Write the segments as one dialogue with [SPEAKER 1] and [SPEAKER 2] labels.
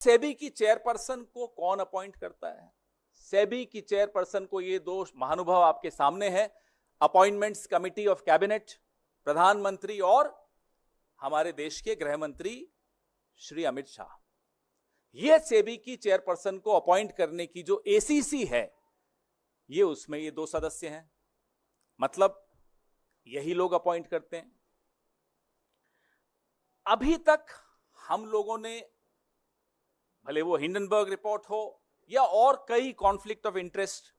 [SPEAKER 1] सेबी की चेयरपर्सन को कौन अपॉइंट करता है? सेबी की चेयरपर्सन को ये दो महानुभाव आपके सामने हैं, अपॉइंटमेंट्स कमिटी ऑफ कैबिनेट, प्रधानमंत्री और हमारे देश के गृह मंत्री श्री अमित शाह। ये सेबी की चेयरपर्सन को अपॉइंट करने की जो एसीसी है, ये उसमें ये दो सदस्य हैं, मतलब यही लोग अपॉइंट करते हैं। अभी तक हम लोगों ने, भले वो हिंडनबर्ग रिपोर्ट हो या और कई कॉन्फ्लिक्ट ऑफ इंटरेस्ट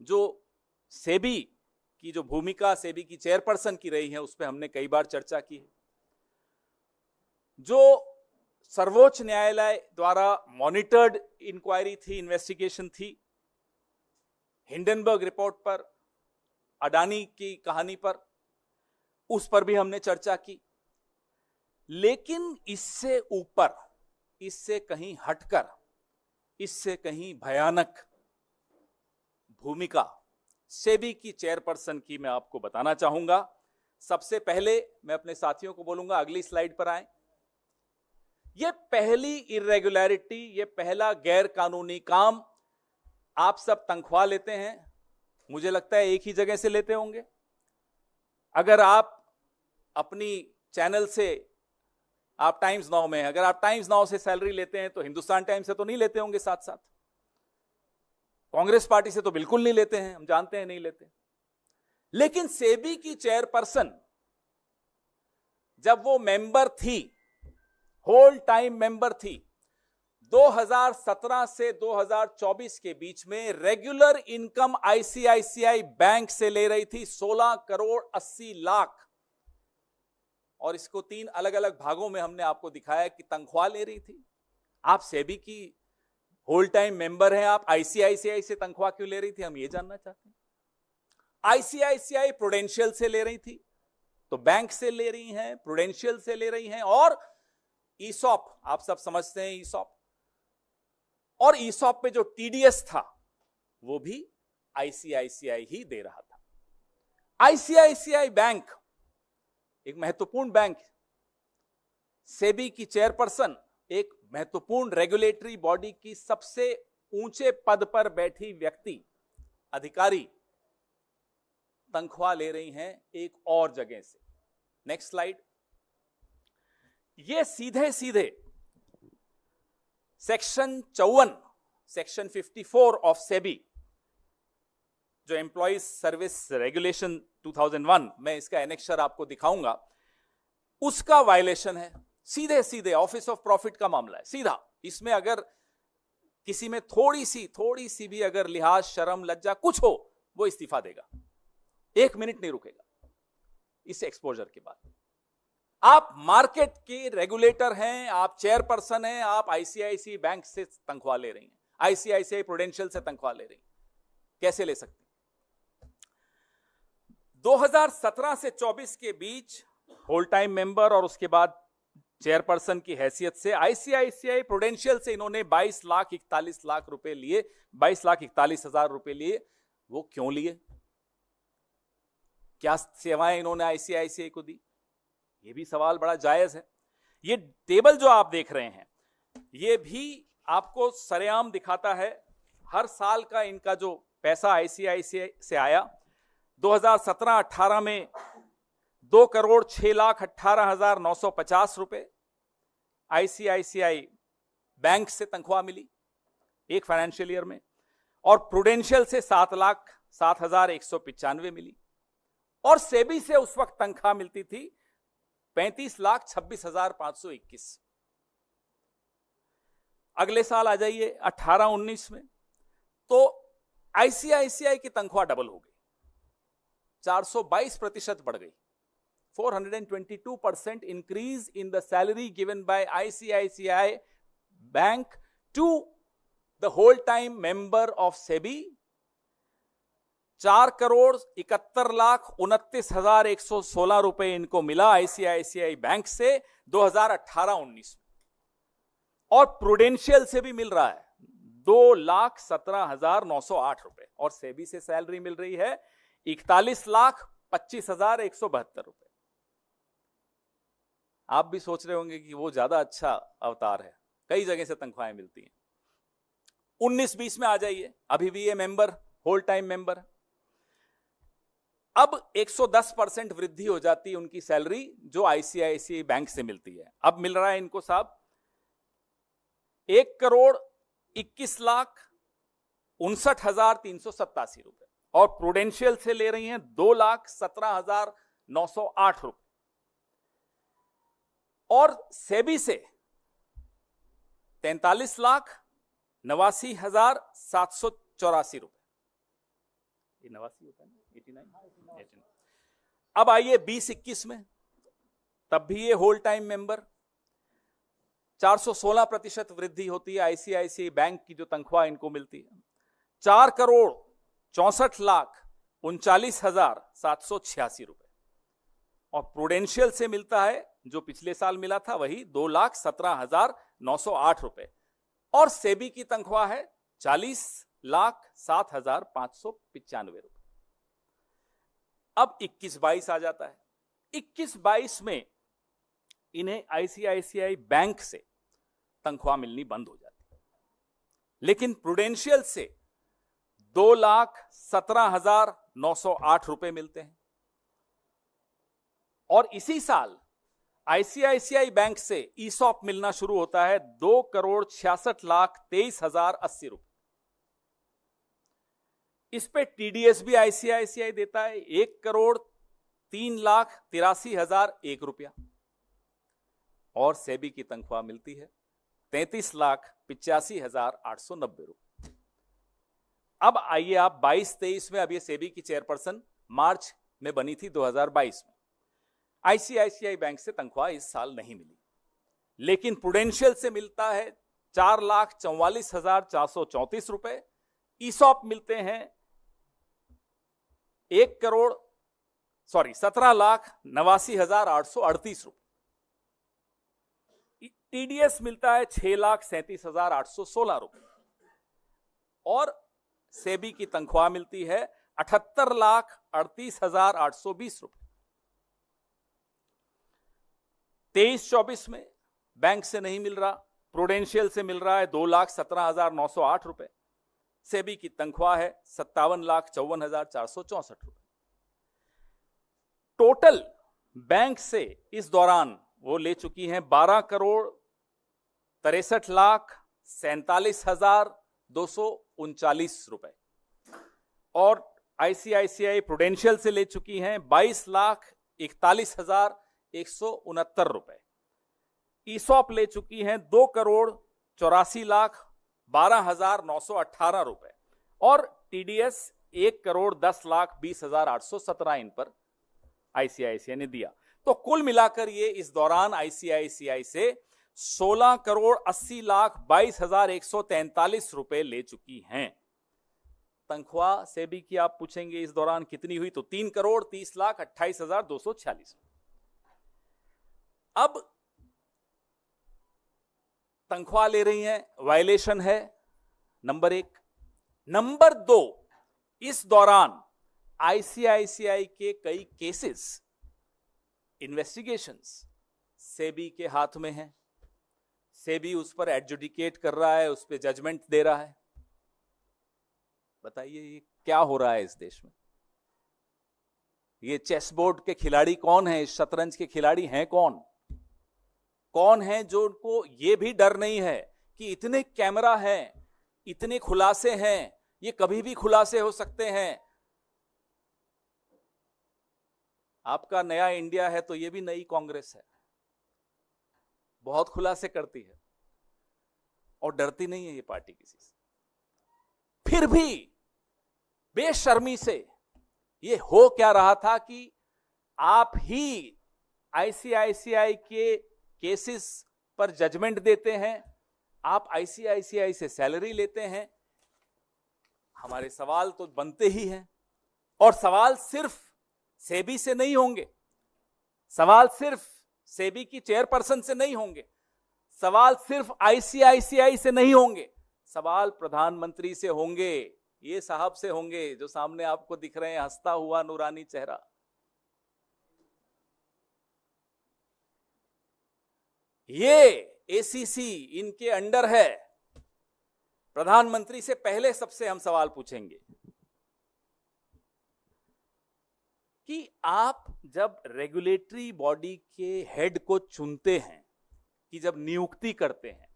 [SPEAKER 1] जो सेबी की जो भूमिका सेबी की चेयरपर्सन की रही है, उस पर हमने कई बार चर्चा की है। जो सर्वोच्च न्यायालय द्वारा मॉनिटर्ड इंक्वायरी थी, इन्वेस्टिगेशन थी, हिंडनबर्ग रिपोर्ट पर, अडानी की कहानी पर, उस पर भी हमने चर्चा की। लेकिन इससे ऊपर, इससे कहीं हटकर, इससे कहीं भयानक भूमिका सेबी की चेयरपर्सन की मैं आपको बताना चाहूंगा। सबसे पहले मैं अपने साथियों को बोलूंगा, अगली स्लाइड पर आए। यह पहली इरेगुलरिटी, यह पहला गैर कानूनी काम, आप सब तनख्वाह लेते हैं, मुझे लगता है एक ही जगह से लेते होंगे। अगर आप अपनी चैनल से, आप टाइम्स नाउ में, अगर आप टाइम्स नाउ से सैलरी लेते हैं तो हिंदुस्तान टाइम्स से तो नहीं लेते होंगे, साथ साथ कांग्रेस पार्टी से तो बिल्कुल नहीं लेते हैं, हम जानते हैं नहीं लेते। लेकिन सेबी की चेयरपर्सन जब वो मेंबर थी, होल टाइम मेंबर थी, 2017 से 2024 के बीच में रेगुलर इनकम आईसीआईसीआई बैंक से ले रही थी 16 करोड़ 80 लाख। और इसको 3 अलग अलग भागों में हमने आपको दिखाया कि तनख्वाह ले रही थी। आप सेबी की होल टाइम मेंबर हैं, आप आईसीआईसीआई से तनख्वाह क्यों ले रही थी, हम ये जानना चाहते हैं। आईसीआईसीआई प्रूडेंशियल से ले रही थी, तो बैंक से ले रही हैं, प्रूडेंशियल से ले रही हैं, और ईसॉप, आप सब समझते हैं ईसॉप, और ईसॉप पे जो टीडीएस था वो भी आईसीआईसीआई ही दे रहा था। आईसीआईसीआई बैंक एक महत्वपूर्ण बैंक, सेबी की चेयरपर्सन एक महत्वपूर्ण रेगुलेटरी बॉडी की सबसे ऊंचे पद पर बैठी व्यक्ति, अधिकारी, तनख्वाह ले रही हैं एक और जगह से। Next slide. ये सीधे सीधे सेक्शन 54, सेक्शन 54 ऑफ सेबी, जो एम्प्लॉइज सर्विस रेगुलेशन 2001, मैं इसका एनेक्शर आपको दिखाऊंगा, उसका वायलेशन है। सीधे सीधे ऑफिस ऑफ प्रॉफिट का मामला है, सीधा। इसमें अगर किसी में थोड़ी सी भी अगर लिहाज, शर्म, लज्जा कुछ हो, वो इस्तीफा देगा, 1 मिनट नहीं रुकेगा इस एक्सपोजर के बाद। आप मार्केट के रेगुलेटर हैं, आप चेयरपर्सन हैं, आप आईसीआईसीआई बैंक से तनख्वाह ले रही हैं, आईसीआईसीआई प्रूडेंशियल से तनख्वाह ले रही हैं, कैसे ले सकती? 2017 से 24 के बीच होल टाइम मेंबर और उसके बाद चेयरपर्सन की हैसियत से आईसीआईसीआई प्रूडेंशियल से इन्होंने 22,41,00,000 रुपए लिए, 22,41,000 रुपए लिए। वो क्यों लिए? क्या सेवाएं इन्होंने आईसीआईसीआई को दी? ये भी सवाल बड़ा जायज है। ये टेबल जो आप देख रहे हैं, ये भी आपको सरेआम दिखाता है हर साल का इनका जो पैसा आईसीआईसीआई से आया। 2017-18 में 2,06,18,950 रुपए आईसीआईसीआई बैंक से तनख्वाह मिली एक फाइनेंशियल ईयर में, और प्रूडेंशियल से 7,07,195 मिली, और सेबी से उस वक्त तनख्वाह मिलती थी 35,26,521। अगले साल आ जाइए 18-19 में, तो आईसीआईसीआई की तनख्वाह डबल हो गई, 422% बढ़ गई। 422% increase in the salary given by ICICI Bank to the whole-time member of SEBI। 4,71,29,116 रुपए इनको मिला आईसीआईसीआई बैंक से 2018-19 में, और प्रूडेंशियल से भी मिल रहा है 2,17,908 रुपए, और सेबी से सैलरी मिल रही है 41,25,172 रुपए। आप भी सोच रहे होंगे कि वो ज्यादा अच्छा अवतार है, कई जगह से तनख्वाहें मिलती हैं। 19-20 में आ जाइए, अभी भी ये मेंबर होल टाइम मेंबर। अब 110% वृद्धि हो जाती है उनकी सैलरी जो आईसीआईसीआई बैंक से मिलती है। अब मिल रहा है इनको साहब 1,21,59,387 रुपए, और प्रूडेंशियल से ले रही हैं 2,17,908 रुपए, और सेबी से 43,89,784 रुपए। ये 89 होता है ना, 89। अब आइए 20-21 में, तब भी ये होल टाइम मेंबर 416% वृद्धि होती है। आईसीआईसीआई बैंक की जो तनख्वाह इनको मिलती है 4,64,39,786 रुपए, और प्रूडेंशियल से मिलता है जो पिछले साल मिला था वही 2,17,908 रुपए, और सेबी की तनख्वाह है 40,07,595 रुपए। अब 21-22 आ जाता है। 21-22 में इन्हें आईसीआईसीआई बैंक से तनख्वाह मिलनी बंद हो जाती है, लेकिन प्रूडेंशियल से 2,17,908 रुपए मिलते हैं, और इसी साल आईसीआईसीआई बैंक से ईसॉप मिलना शुरू होता है 2,66,23,080 रुपए। इस पे टीडीएस भी आईसीआईसीआई देता है 1,03,83,001 रुपया, और सेबी की तनख्वाह मिलती है 33,85,890 रुपए। अब आइए आप 22-23 में, अब ये सेबी की चेयरपर्सन मार्च में बनी थी 2022 में। आईसीआईसीआई बैंक से तनख्वाह इस साल नहीं मिली, लेकिन प्रूडेंशियल से मिलता है 4,44,434 रुपए। ईसॉप मिलते हैं 17,89,838 रुपए। टीडीएस मिलता है 6,37,816 रुपए, और सेबी की तनख्वाह मिलती है 78,38,820 रुपए। 23-24 में बैंक से नहीं मिल रहा, प्रूडेंशियल से मिल रहा है 2,17,908 रुपए। सेबी की तनख्वाह है 57,54,464 रुपए। टोटल बैंक से इस दौरान वो ले चुकी हैं 12,63,47,239 रुपए, और आईसीआईसीआई प्रूडेंशियल से ले चुकी हैं 22,41,169 रुपए। ईसॉप ले चुकी हैं 2,84,12,918 रुपए, और टीडीएस 1,10,20,817 इन पर आईसीआईसीआई ने दिया। तो कुल मिलाकर ये इस दौरान आईसीआईसीआई से 16,80,22,143 रुपए ले चुकी हैं। तनख्वाह सेबी की आप पूछेंगे इस दौरान कितनी हुई, तो 3,30,28,246। अब तनख्वाह ले रही हैं, वायलेशन है नंबर 1। नंबर 2, इस दौरान आईसीआईसीआई के कई केसेस, इन्वेस्टिगेशंस सेबी के हाथ में हैं। सेबी उस पर एडजुडिकेट कर रहा है, उस पर जजमेंट दे रहा है। बताइए ये क्या हो रहा है इस देश में? ये चेस बोर्ड के खिलाड़ी कौन है? इस शतरंज के खिलाड़ी हैं कौन? कौन है जो उनको ये भी डर नहीं है कि इतने कैमरा हैं, इतने खुलासे हैं, ये कभी भी खुलासे हो सकते हैं। आपका नया इंडिया है तो ये भी नई कांग्रेस है, बहुत खुलासे करती है और डरती नहीं है ये पार्टी किसी से। फिर भी बेशर्मी से ये हो क्या रहा था कि आप ही आईसीआईसीआई के केसेस पर जजमेंट देते हैं, आप आईसीआईसीआई से सैलरी लेते हैं। हमारे सवाल तो बनते ही हैं, और सवाल सिर्फ सेबी से नहीं होंगे, सवाल सिर्फ सेबी की चेयरपर्सन से नहीं होंगे, सवाल सिर्फ आईसीआईसीआई से नहीं होंगे, सवाल प्रधानमंत्री से होंगे, ये साहब से होंगे जो सामने आपको दिख रहे हैं, हंसता हुआ नूरानी चेहरा। ये एसीसी इनके अंडर है, प्रधानमंत्री से पहले सबसे हम सवाल पूछेंगे कि आप जब रेगुलेटरी बॉडी के हेड को चुनते हैं, कि जब नियुक्ति करते हैं,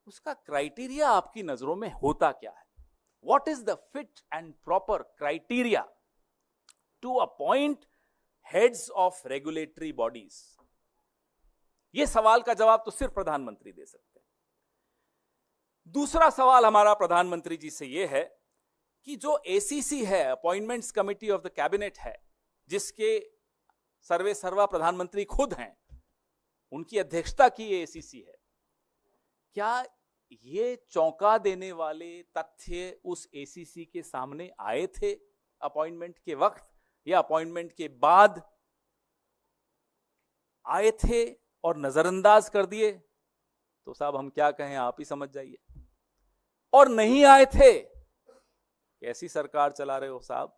[SPEAKER 1] उसका क्राइटेरिया आपकी नजरों में होता क्या है? What is the fit and proper criteria to appoint heads of regulatory bodies? यह सवाल का जवाब तो सिर्फ प्रधानमंत्री दे सकते हैं। दूसरा सवाल हमारा प्रधानमंत्री जी से यह है कि जो एसीसी है, appointments committee of the cabinet है, जिसके सर्वे सर्वा प्रधानमंत्री खुद हैं, उनकी अध्यक्षता की ये एसीसी है, क्या ये चौंका देने वाले तथ्य उस एसीसी के सामने आए थे अपॉइंटमेंट के वक्त या अपॉइंटमेंट के बाद आए थे और नजरअंदाज कर दिए? तो साहब हम क्या कहें, आप ही समझ जाइए। और नहीं आए थे, कैसी सरकार चला रहे हो साहब?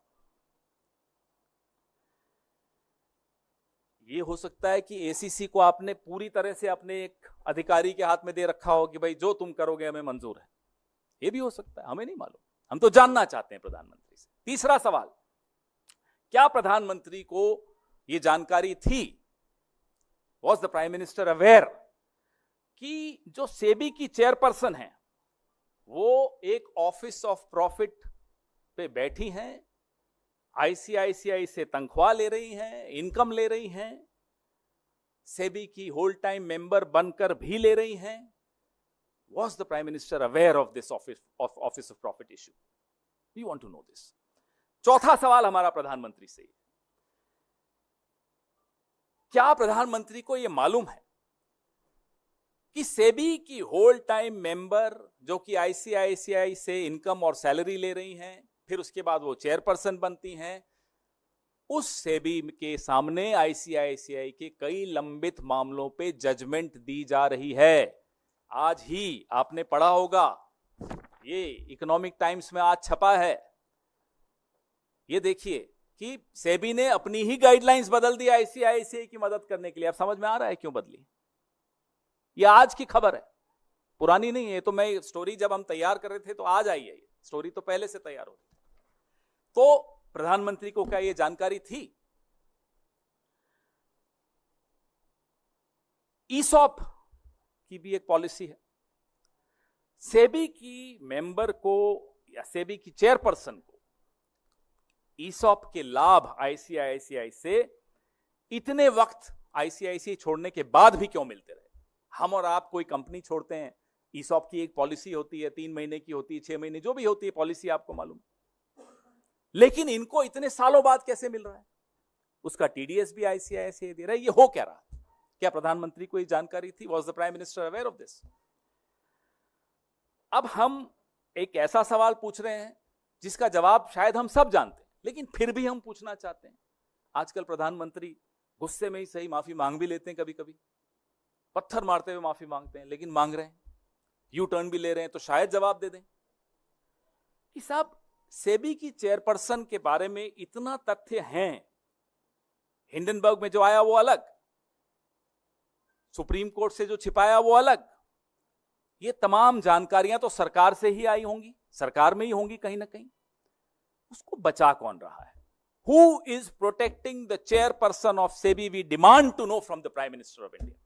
[SPEAKER 1] ये हो सकता है कि एसीसी को आपने पूरी तरह से अपने एक अधिकारी के हाथ में दे रखा हो कि भाई जो तुम करोगे हमें मंजूर है। ये भी हो सकता है, हमें नहीं मालूम। हम तो जानना चाहते हैं प्रधानमंत्री से। तीसरा सवाल, क्या प्रधानमंत्री को यह जानकारी थी, was the prime minister aware, कि जो सेबी की चेयरपर्सन है वो एक ऑफिस ऑफ प्रॉफिट पे बैठी हैं, आईसीआईसीआई से तनख्वाह ले रही हैं, इनकम ले रही हैं, सेबी की होल टाइम मेंबर बनकर भी ले रही हैं? Was the prime minister aware of this office of profit issue? We want to know this. चौथा सवाल हमारा प्रधानमंत्री से, क्या प्रधानमंत्री को यह मालूम है कि सेबी की होल टाइम मेंबर जो कि आईसीआईसीआई से इनकम और सैलरी ले रही हैं, फिर उसके बाद वो चेयरपर्सन बनती हैं, उस सेबी के सामने आईसीआईसीआई के कई लंबित मामलों पे जजमेंट दी जा रही है? आज ही आपने पढ़ा होगा, ये इकोनॉमिक टाइम्स में आज छपा है। ये देखिए कि सेबी ने अपनी ही गाइडलाइंस बदल दी आईसीआईसीआई की मदद करने के लिए। अब समझ में आ रहा है क्यों बदली? ये आज की खबर है, पुरानी नहीं है। तो मैं स्टोरी जब हम तैयार कर रहे थे तो आज आई है, ये स्टोरी तो पहले से तैयार हो रही। तो प्रधानमंत्री को क्या यह जानकारी थी? ईसॉप की भी एक पॉलिसी है, सेबी की मेंबर को या सेबी की चेयरपर्सन को ईसॉप के लाभ आईसीआईसीआई से इतने वक्त आईसीआईसीआई छोड़ने के बाद भी क्यों मिलते रहे? हम और आप कोई कंपनी छोड़ते हैं, ईसॉप की एक पॉलिसी होती है, 3 महीने की होती है, 6 महीने, जो भी होती है पॉलिसी, आपको मालूम। लेकिन इनको इतने सालों बाद कैसे मिल रहा है? उसका टीडीएस भी आईसीआईसीआई दे रहा है। ये हो क्या रहा? क्या प्रधानमंत्री को ये जानकारी थी? Was the prime minister aware of this? अब हम एक ऐसा सवाल पूछ रहे हैं जिसका जवाब शायद हम सब जानते हैं, लेकिन फिर भी हम पूछना चाहते हैं। आजकल प्रधानमंत्री गुस्से में ही सही माफी मांग भी लेते हैं, कभी कभी पत्थर मारते हुए माफी मांगते हैं, लेकिन मांग रहे हैं, यू टर्न भी ले रहे हैं, तो शायद जवाब दे दें कि साहब सेबी की चेयरपर्सन के बारे में इतना तथ्य हैं, हिंडनबर्ग में जो आया वो अलग, सुप्रीम कोर्ट से जो छिपाया वो अलग, ये तमाम जानकारियां तो सरकार से ही आई होंगी, सरकार में ही होंगी कहीं ना कहीं। उसको बचा कौन रहा है? Who is protecting the chairperson of SEBI? We demand to know from the Prime Minister of India.